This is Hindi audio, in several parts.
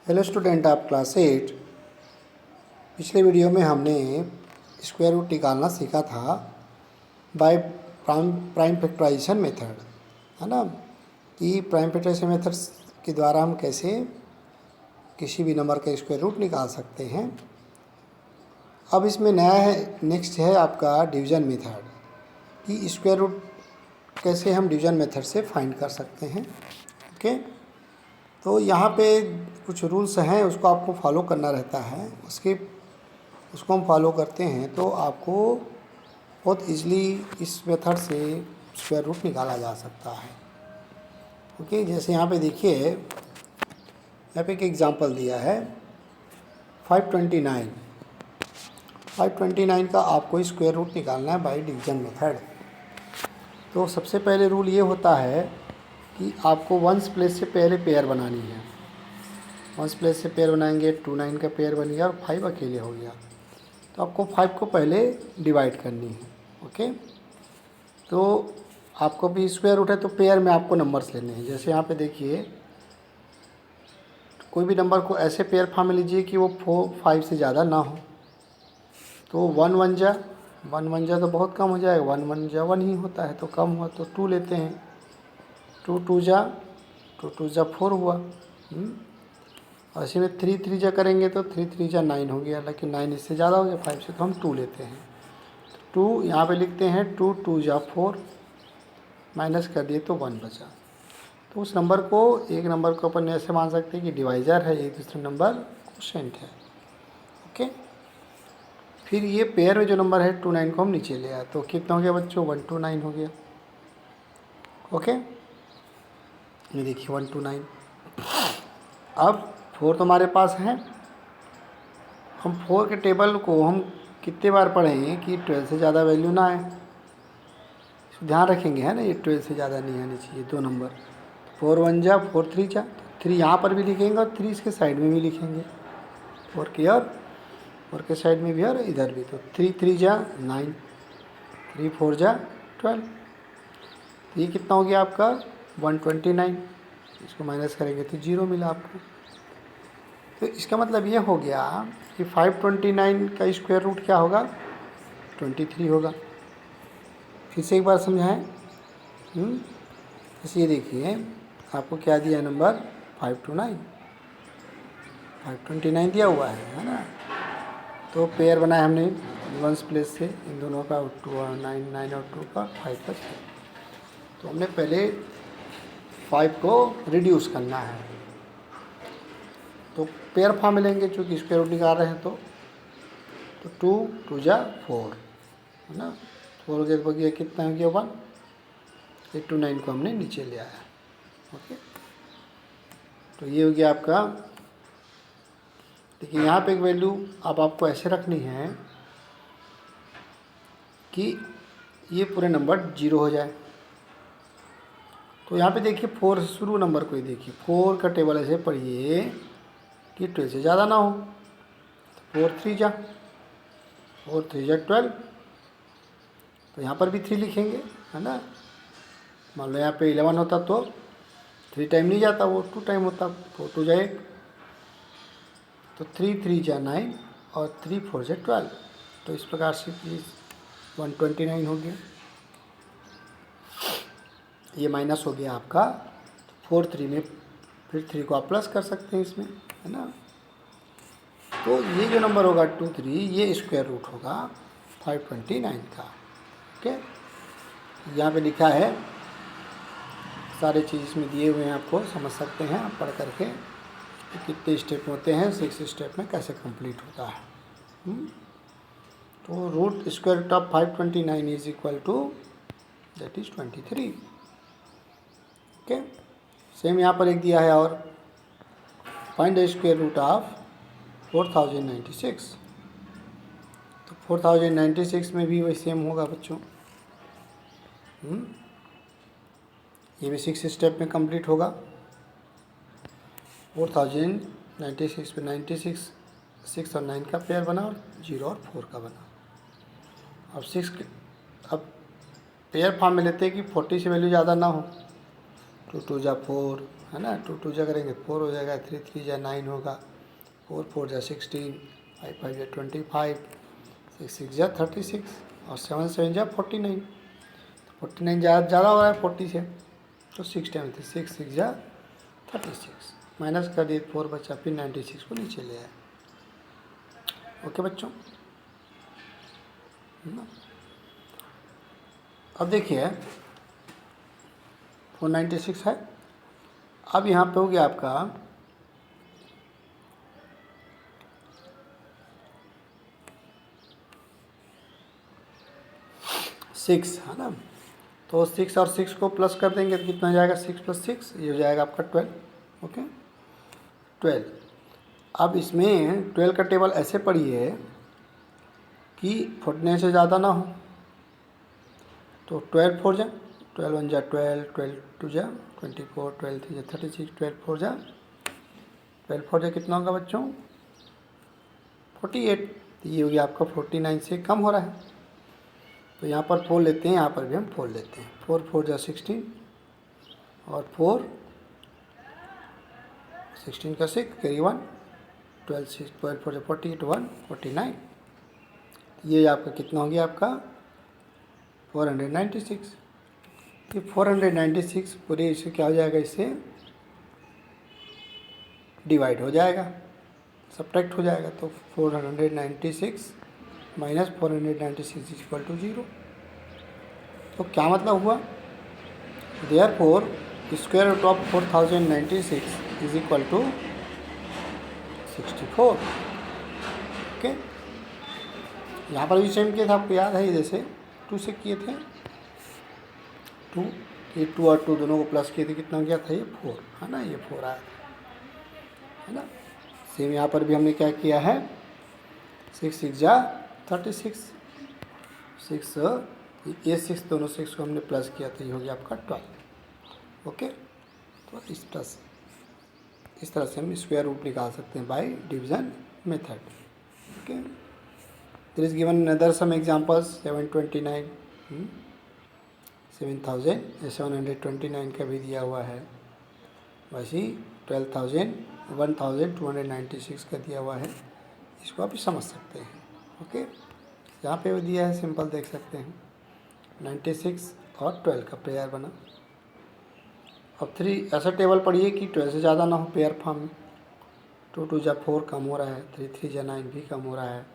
Hello student of class 8। पिछले वीडियो में हमने स्क्वायर रूट निकालना सीखा था बाय प्राइम फैक्टराइजेशन मेथड, है ना। कि प्राइम फैक्टराइजेशन मेथड के द्वारा हम कैसे किसी भी नंबर का स्क्वायर रूट निकाल सकते हैं। अब इसमें नया है, नेक्स्ट है आपका डिवीज़न मेथड, कि स्क्वायर रूट कैसे हम डिवीज़न मेथड से फाइंड कर सकते हैं। ओके, तो यहाँ पे कुछ रूल्स हैं, उसको आपको फॉलो करना रहता है। उसको हम फॉलो करते हैं तो आपको बहुत इजीली इस मेथड से स्क्वायर रूट निकाला जा सकता है। ओके, जैसे यहाँ पे देखिए, यहाँ पे एक एग्जांपल दिया है 529। 529 का आपको स्क्वायर रूट निकालना है बाय डिवीज़न मेथड। तो सबसे पहले रूल ये होता है कि आपको वंस प्लेस से पहले पेयर बनानी है। वंस प्लेस से पेयर बनाएंगे, 29 का पेयर बन गया और 5 अकेले हो गया। तो आपको 5 को पहले डिवाइड करनी है। ओके, तो आपको भी स्क्वायर रूट है तो पेयर में आपको नंबर्स लेने हैं। जैसे यहाँ पे देखिए, कोई भी नंबर को ऐसे पेयर फॉर्म में लीजिए कि वो 5 से ज़्यादा ना हो। तो 1 1 जा तो बहुत कम हो जाएगा, 1 1 जा 1 ही होता है तो कम हुआ, तो 2 लेते हैं। 2 2 जा 4 हुआ। और इसी में 3 3 जा करेंगे तो 3 3 जा 9 हो गया, लेकिन 9 इससे ज़्यादा हो गया 5 से, तो हम 2 लेते हैं। 2 यहाँ पे लिखते हैं, 2 2 जा 4, माइनस कर दिए तो 1 बचा। तो उस नंबर को, एक नंबर को अपन ऐसे मान सकते हैं कि डिवाइज़र है, एक दूसरा नंबर क्वोशिएंट है। ओके, फिर ये पेयर में जो नंबर है 29 को हम नीचे ले आए, तो कितना हो गया बच्चों, 129 हो गया। ओके, ये देखिए 129। अब 4 तो हमारे पास है। हम 4 के टेबल को हम कितने बार पढ़ें कि 12 से ज़्यादा वैल्यू ना आए, ध्यान रखेंगे, है ना। ये 12 से ज़्यादा नहीं आनी चाहिए दो नंबर। 4 1 जा 4 3 जा, 3 यहाँ पर भी लिखेंगे और 3 इसके साइड में भी लिखेंगे, 4 की और 4 के साइड में भी और इधर भी। तो 3 3 जा 9, 3 4 जा 12। तो ये कितना हो गया आपका 129। इसको माइनस करेंगे तो 0 मिला आपको। तो इसका मतलब ये हो गया कि 529 का स्क्वायर रूट क्या होगा, 23 होगा। फिर से एक बार समझाएं। जैसे ये देखिए, आपको क्या दिया नंबर, 529 दिया हुआ है ना। तो पेयर बनाया हमने वंस प्लेस से, इन दोनों का 9 और 2 का 5 का 6। तो हमने पहले 5 को रिड्यूस करना है, तो पेयर फॉर्म में लेंगे, चूँकि स्क्वायर रूट निकाल रहे हैं। तो 2 2 जा 4, है ना। 4 के बगैर कितना हो गया 1। 829 को हमने नीचे ले आया। ओके, तो ये हो गया आपका। देखिए यहाँ पे एक वैल्यू अब आपको ऐसे रखनी है कि ये पूरे नंबर 0 हो जाए। तो यहाँ पे देखिए 4 से शुरू नंबर को ही देखिए, 4 का टेबल ऐसे पढ़िए कि 12 से ज़्यादा ना हो। 4 3 जा 12। तो यहाँ पर भी 3 लिखेंगे, है ना। मान लो यहाँ पे 11 होता तो 3 टाइम नहीं जाता, वो 2 टाइम होता। 4 2 जा 8, तो 3 3 जा 9 और 3 4 जा 12। तो इस प्रकार से 129 हो गया। ये माइनस हो गया आपका। 4 3 में फिर 3 को आप प्लस कर सकते हैं इसमें, है ना। तो ये जो नंबर होगा 2 3, ये स्क्वायर रूट होगा 529 का। ओके, यहाँ पे लिखा है, सारे चीज़ इसमें दिए हुए हैं, आपको समझ सकते हैं आप पढ़ करके कि कितने स्टेप होते हैं, 6 स्टेप में कैसे कंप्लीट होता है। तो root square root of 529 is equal to that is 23। Okay, same यहाँ पर एक दिया है, और find the square root of 4096। तो 4096 में भी वही सेम होगा बच्चों। ये भी 6 स्टेप में कंप्लीट होगा। 4096 पे 96, 6 और 9 का पेयर बना और 0 और 4 का बना। अब पेयर फॉर्म में लेते हैं कि 40 से वैल्यू ज़्यादा ना हो, 2 2 जा 4 है ना, 2 2 जा करेंगे 4 हो जाएगा, 3 3 जा 9 होगा, 4 4 जा 16, 5 5 जा 25, 6 6 जा 36 और 7 7 जा 49। 49 ज़्यादा हो रहा है 40 से, तो 6 टाइम थे, 6 6 जा 36 माइनस कर दिए, 4 बचा, फिर 96 को नीचे ले आए। ओके बच्चों, अब देखिए 496 है। अब यहाँ पे हो गया आपका 6 है ना, तो 6 और 6 को प्लस कर देंगे तो कितना हो जाएगा, 6 + 6 ये हो जाएगा आपका 12। ओके 12। अब इसमें 12 का टेबल ऐसे पढ़िए कि 49 से ज़्यादा ना हो, तो 12 4 जा 12 1 जा 12, 12 2 जा 24, 12 3 जा 36, 12 4 जा 12 4 जा कितना होगा बच्चों, 48। तो ये हो गया आपका 49 से कम हो रहा है, तो यहाँ पर 4 लेते हैं, यहाँ पर भी हम 4 लेते हैं। 4 4 जा 16 और 4 16 का 6 कैरी 1, 12 6 12 4 जा 48, 1 49। ये आपका कितना हो गया आपका 496। ये 496 पूरे इसे क्या हो जाएगा, इससे डिवाइड हो जाएगा, सब्ट्रैक्ट हो जाएगा, तो 496 माइनस 496 इक्वल टू 0। तो क्या मतलब हुआ, therefore square root of 4096 is equal to 64। Okay, यहाँ पर भी सेम किया था, आपको याद है, जैसे 2 से किए थे 2, ये 2 और 2 दोनों को प्लस किए थे, कितना हो गया था, ये 4 है ना, ये 4 आया है ना। सेम यहाँ पर भी हमने क्या किया है, 6 6 जा 36, 6 ये 6 दोनों 6 को हमने प्लस किया, तो ये हो गया आपका 12। ओके, तो इस तरह से हम स्क्वायर रूट निकाल सकते हैं by division method. Okay, there is given another some examples 729 729 का भी दिया हुआ है, वैसे 1296 का दिया हुआ है, इसको आप समझ सकते हैं। ओके, यहाँ पे भी दिया है, सिंपल देख सकते हैं, 96 और 12 का पेयर बना। अब 3 ऐसा टेबल पढ़िए कि 12 से ज़्यादा ना हो पेयर फॉर्म में, 2 2 जा 4 कम हो रहा है, 3 3 जा 9 भी कम हो रहा है,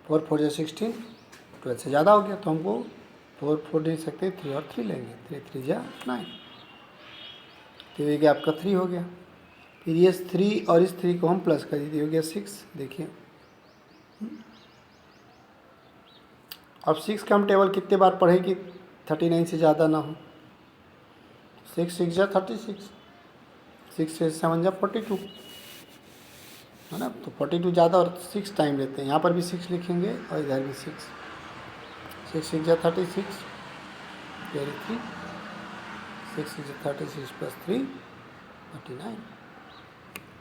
4 4 जा 16, 12 से ज़्यादा हो गया, तो हमको 4 4 नहीं सकते, 3 और 3 लेंगे, 3 3 जा 9, तो ये आपका 3 हो गया। फिर ये 3 और इस 3 को हम प्लस कर दीजिए, हो गया 6। देखिए अब 6 का हम टेबल कितने बार पढ़े कि 39 से ज़्यादा ना हो, 6 6 जा 36, 6 से 7 जा 42 है ना, तो 42 ज़्यादा और 6 टाइम लेते हैं, यहाँ पर भी 6 लिखेंगे और इधर भी 6 6 जा 36 कैरी 3, 6 6 जा 36 प्लस 3 39।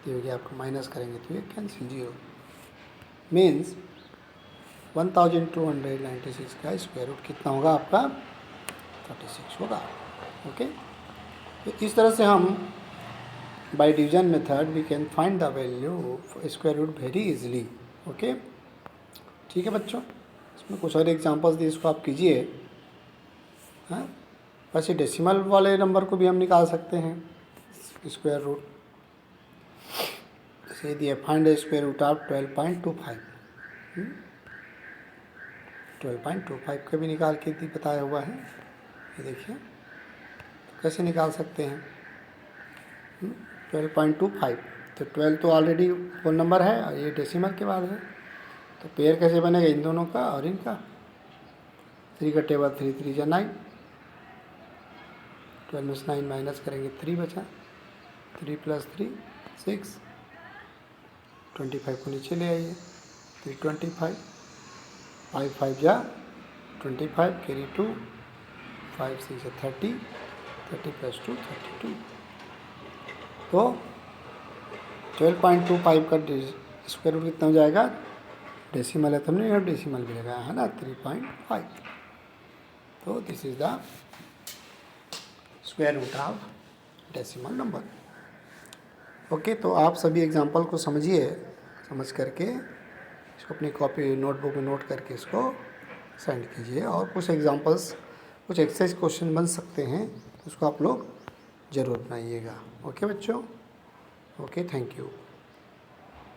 तो हो गया आपको, माइनस करेंगे तो ये कैंसिल, 0 मीन्स 1296 का स्क्वायर रूट कितना होगा आपका, 36 होगा। ओके, तो इस तरह से हम by division method we can find the value of square root very easily. Okay, ठीक है बच्चों, इसमें कुछ और एग्जांपल्स दिए, इसको आप कीजिए। हाँ, वैसे डेसिमल वाले नंबर को भी हम निकाल सकते हैं स्क्वायर रूट, जैसे दिए find the square root of 12.25, 12.25 का भी निकाल के बताया हुआ है, ये देखिए तो कैसे निकाल सकते हैं। 12.25, तो 12 तो ऑलरेडी फोन नंबर है और ये डेसिमल के बाद है, तो पेयर कैसे बनेगा इन दोनों का और इनका। 3 का टेबल 3 3 जा 9, 12 में से 9 माइनस करेंगे 3 बचा, 3 प्लस 3 6, 25 को नीचे ले आइए, 325, 5 5 जा 25 कैरी 2, 5 6 जा 30, 30 प्लस 2 32। तो 12.25 का स्क्वायर रूट कितना हो जाएगा, डेसिमल है तो हमने यहाँ डेसिमल भी लगाया है ना, 3.5। तो this is the square root of decimal number. Okay, तो आप सभी एग्जांपल को समझिए, समझ करके इसको अपनी कॉपी नोटबुक में नोट करके इसको सेंड कीजिए। और कुछ एग्जांपल्स, कुछ एक्सरसाइज क्वेश्चन बन सकते हैं, उसको आप लोग ज़रूर बनाइएगा। ओके बच्चों, ओके, थैंक यू।